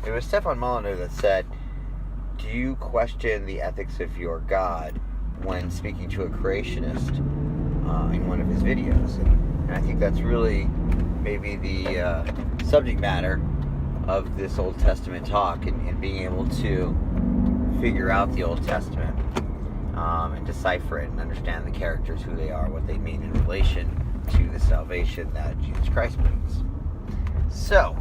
It was Stefan Molyneux that said, do you question the ethics of your God when speaking to a creationist in one of his videos? And I think that's really maybe the subject matter of this Old Testament talk, and being able to figure out the Old Testament and decipher it and understand the characters, who they are, what they mean in relation to the salvation that Jesus Christ brings. So,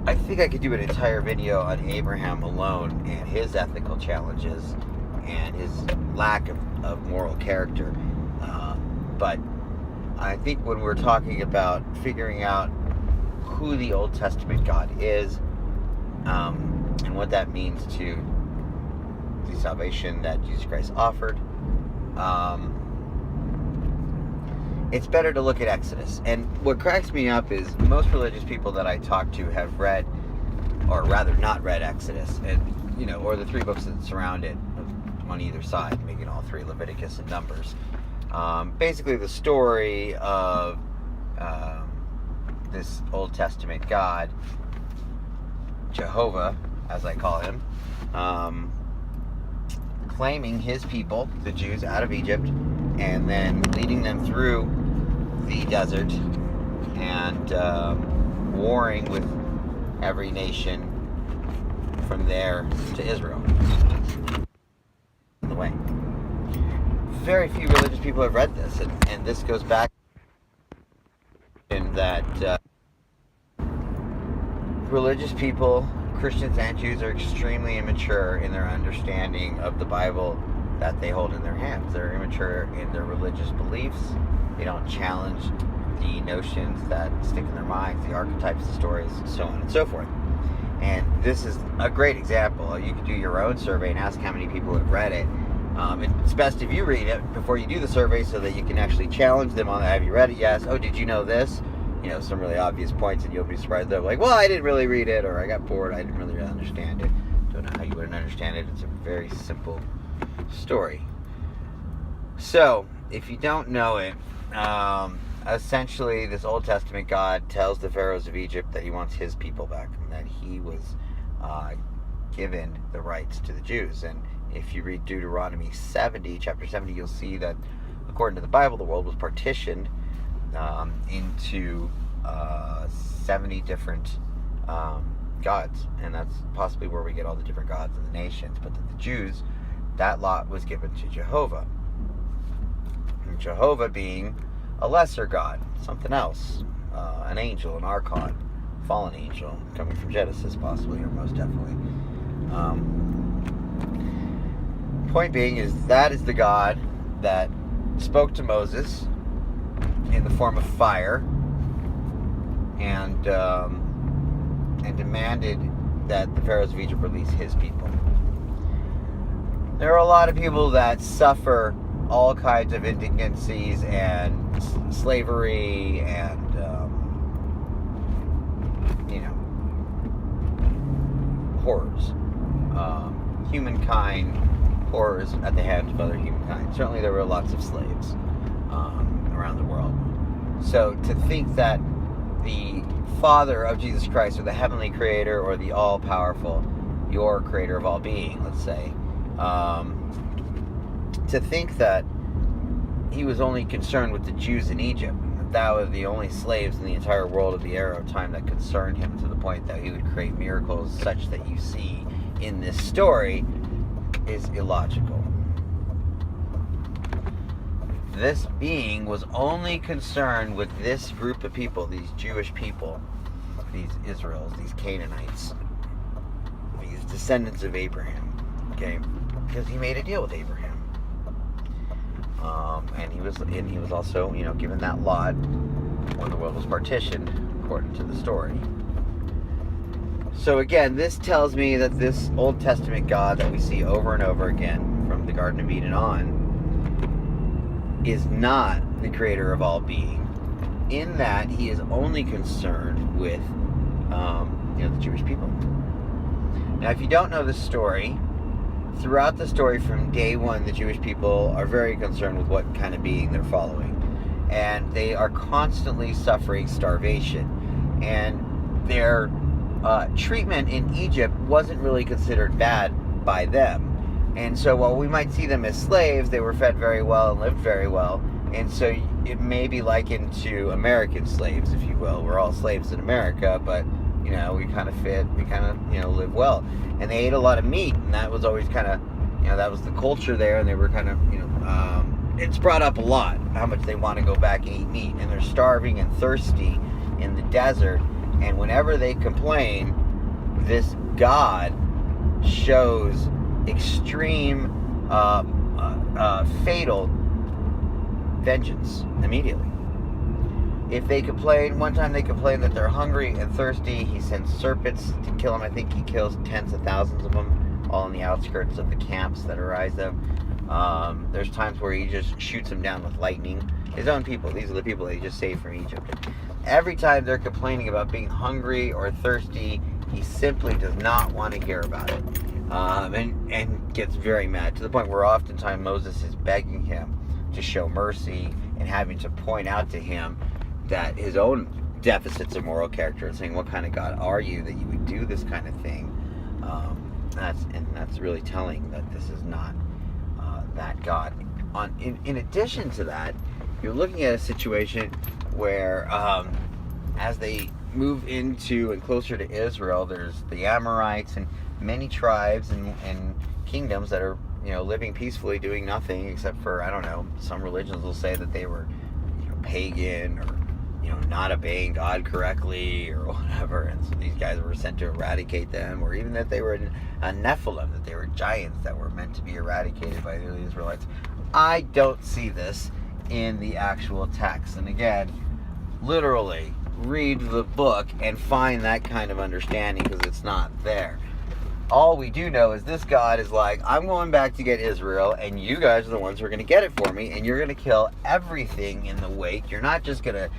I think I could do an entire video on Abraham alone and his ethical challenges and his lack of moral character. But I think when we're talking about figuring out who the Old Testament God is, and what that means to the salvation that Jesus Christ offered, it's better to look at Exodus. And what cracks me up is most religious people that I talk to have read, or rather not read, Exodus, and or the three books that surround it on either side, making all three, Leviticus and Numbers. Basically the story of this Old Testament God, Jehovah, as I call him, claiming his people, the Jews, out of Egypt, and then leading them through the desert and warring with every nation from there to Israel. In the way. Very few religious people have read this, and this goes back in that religious people, Christians and Jews, are extremely immature in their understanding of the Bible that they hold in their hands. They're immature in their religious beliefs. They don't challenge the notions that stick in their minds, the archetypes, the stories, so on and so forth. And this is a great example. You can do your own survey and ask how many people have read it. It's best if you read it before you do the survey, so that you can actually challenge them on, have you read it? Yes. Oh, did you know this? Some really obvious points, and you'll be surprised. They're like, well, I didn't really read it, or I got bored, I didn't really understand it. Don't know how you wouldn't understand it. It's a very simple story. So, if you don't know it, essentially this Old Testament God tells the pharaohs of Egypt that he wants his people back, and that he was given the rights to the Jews. And if you read Deuteronomy 70, chapter 70, you'll see that according to the Bible, the world was partitioned into 70 different gods, and that's possibly where we get all the different gods of the nations. But the Jews, that lot was given to Jehovah, and Jehovah being a lesser god, something else, an angel, an archon, fallen angel, coming from Genesis possibly, or most definitely. Point being is that is the God that spoke to Moses in the form of fire, and demanded that the pharaohs of Egypt release his people. There are a lot of people that suffer all kinds of indigencies and slavery and horrors, humankind horrors at the hands of other humankind. Certainly there were lots of slaves around the world. So to think that the Father of Jesus Christ, or the heavenly creator, or the all-powerful, your creator of all being, let's say, to think that he was only concerned with the Jews in Egypt, that were the only slaves in the entire world of the era of time that concerned him, to the point that he would create miracles such that you see in this story, is illogical. This being was only concerned with this group of people, these Jewish people, these Israels, these Canaanites, these descendants of Abraham, okay? Because he made a deal with Abraham. And he was also, given that lot when the world was partitioned, according to the story. So again, this tells me that this Old Testament God that we see over and over again from the Garden of Eden on is not the creator of all being, in that he is only concerned with the Jewish people. Now, if you don't know the story, throughout the story from day one, the Jewish people are very concerned with what kind of being they're following. and they are constantly suffering starvation. And their treatment in Egypt wasn't really considered bad by them. And so while we might see them as slaves, they were fed very well and lived very well. And so it may be likened to American slaves, if you will. We're all slaves in America, but, we kind of live well. And they ate a lot of meat, and that was always kind of, that was the culture there, and they were kind of, it's brought up a lot, how much they want to go back and eat meat. And they're starving and thirsty in the desert, and whenever they complain, this God shows extreme, fatal vengeance immediately. If they complain, one time they complain that they're hungry and thirsty, he sends serpents to kill them. I think he kills tens of thousands of them, all on the outskirts of the camps that arise them. There's times where he just shoots them down with lightning. His own people, these are the people that he just saved from Egypt. Every time they're complaining about being hungry or thirsty, he simply does not want to hear about it. And gets very mad, to the point where oftentimes Moses is begging him to show mercy and having to point out to him that his own deficits of moral character, and saying, what kind of God are you that you would do this kind of thing? That's really telling that this is not that God. In addition to that, you're looking at a situation where as they move into and closer to Israel, there's the Amorites and many tribes and kingdoms that are living peacefully, doing nothing except for, I don't know, some religions will say that they were pagan, or not obeying God correctly, or whatever, and so these guys were sent to eradicate them, or even that they were a Nephilim, that they were giants that were meant to be eradicated by the Israelites. I don't see this in the actual text. And again, literally read the book and find that kind of understanding, because it's not there. All we do know is this God is like, I'm going back to get Israel, and you guys are the ones who are going to get it for me, and you're going to kill everything in the wake. You're not just going to,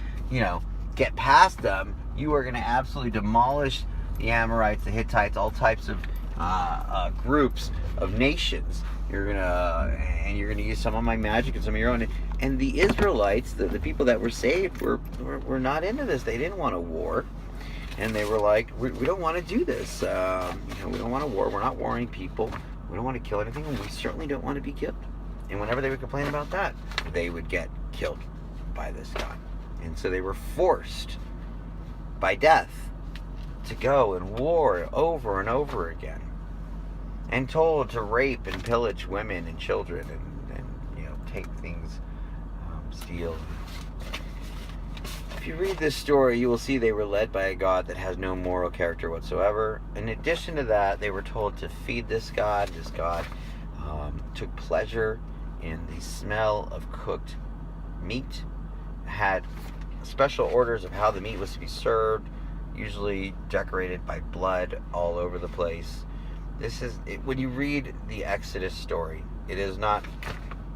get past them. You are going to absolutely demolish the Amorites, the Hittites, all types of groups of nations. You're going to use some of my magic and some of your own. And the Israelites, the people that were saved, were not into this. They didn't want a war. And they were like, we don't want to do this. We don't want a war. We're not warring people. We don't want to kill anything, and we certainly don't want to be killed. And whenever they would complain about that, they would get killed by this God. And so they were forced by death to go and war over and over again, and told to rape and pillage women and children, and take things, steal. If you read this story, you will see they were led by a God that has no moral character whatsoever. In addition to that, they were told to feed this God. This God took pleasure in the smell of cooked meat, had special orders of how the meat was to be served, usually decorated by blood all over the place. When you read the Exodus story, it is not,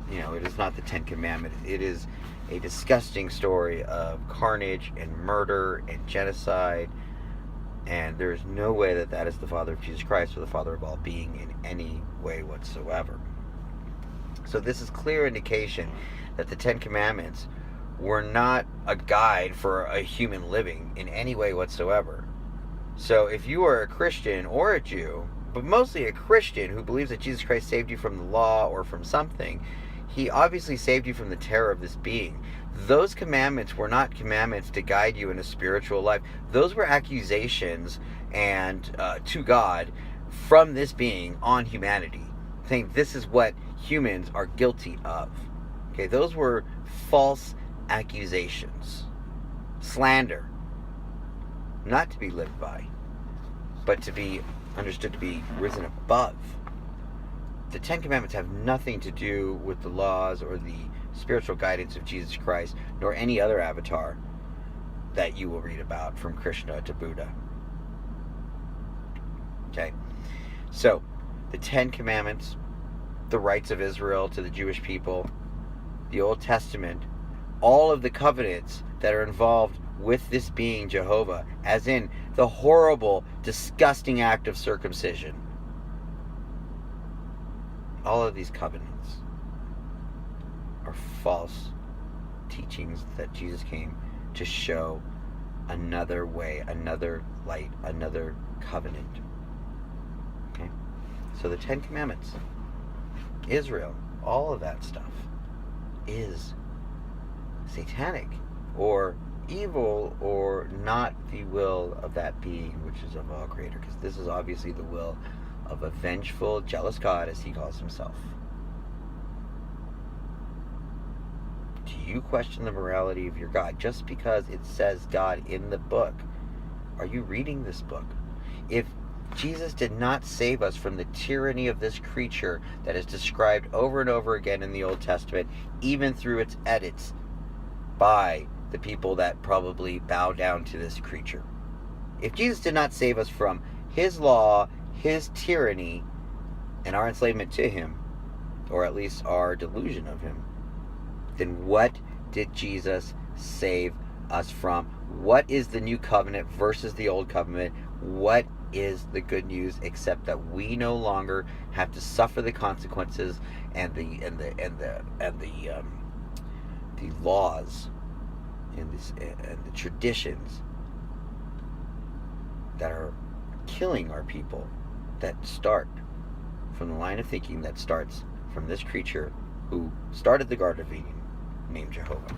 it is not the Ten Commandments. It is a disgusting story of carnage and murder and genocide, and there is no way that is the Father of Jesus Christ, or the Father of all being, in any way whatsoever. So this is clear indication that the Ten Commandments were not a guide for a human living in any way whatsoever. So if you are a Christian or a Jew, but mostly a Christian who believes that Jesus Christ saved you from the law or from something, he obviously saved you from the terror of this being. Those commandments were not commandments to guide you in a spiritual life. Those were accusations and to God from this being on humanity, saying this is what humans are guilty of. Okay, those were false accusations, slander, not to be lived by, but to be understood to be risen above. The Ten Commandments have nothing to do with the laws or the spiritual guidance of Jesus Christ, nor any other avatar that you will read about, from Krishna to Buddha. Okay, so the Ten Commandments, the rights of Israel to the Jewish people, the Old Testament, all of the covenants that are involved with this being Jehovah, as in the horrible, disgusting act of circumcision. All of these covenants are false teachings that Jesus came to show another way, another light, another covenant. Okay? So the Ten Commandments, Israel, all of that stuff is satanic or evil or not the will of that being which is of all greater, because this is obviously the will of a vengeful, jealous God, as he calls himself. Do you question the morality of your God just because it says God in the book? Are you reading this book? If Jesus did not save us from the tyranny of this creature that is described over and over again in the Old Testament, even through its edits by the people that probably bow down to this creature. If Jesus did not save us from his law, his tyranny, and our enslavement to him, or at least our delusion of him, then what did Jesus save us from? What is the new covenant versus the old covenant? What is the good news except that we no longer have to suffer the consequences and the laws and the traditions that are killing our people, that start from the line of thinking that starts from this creature who started the Garden of Eden named Jehovah.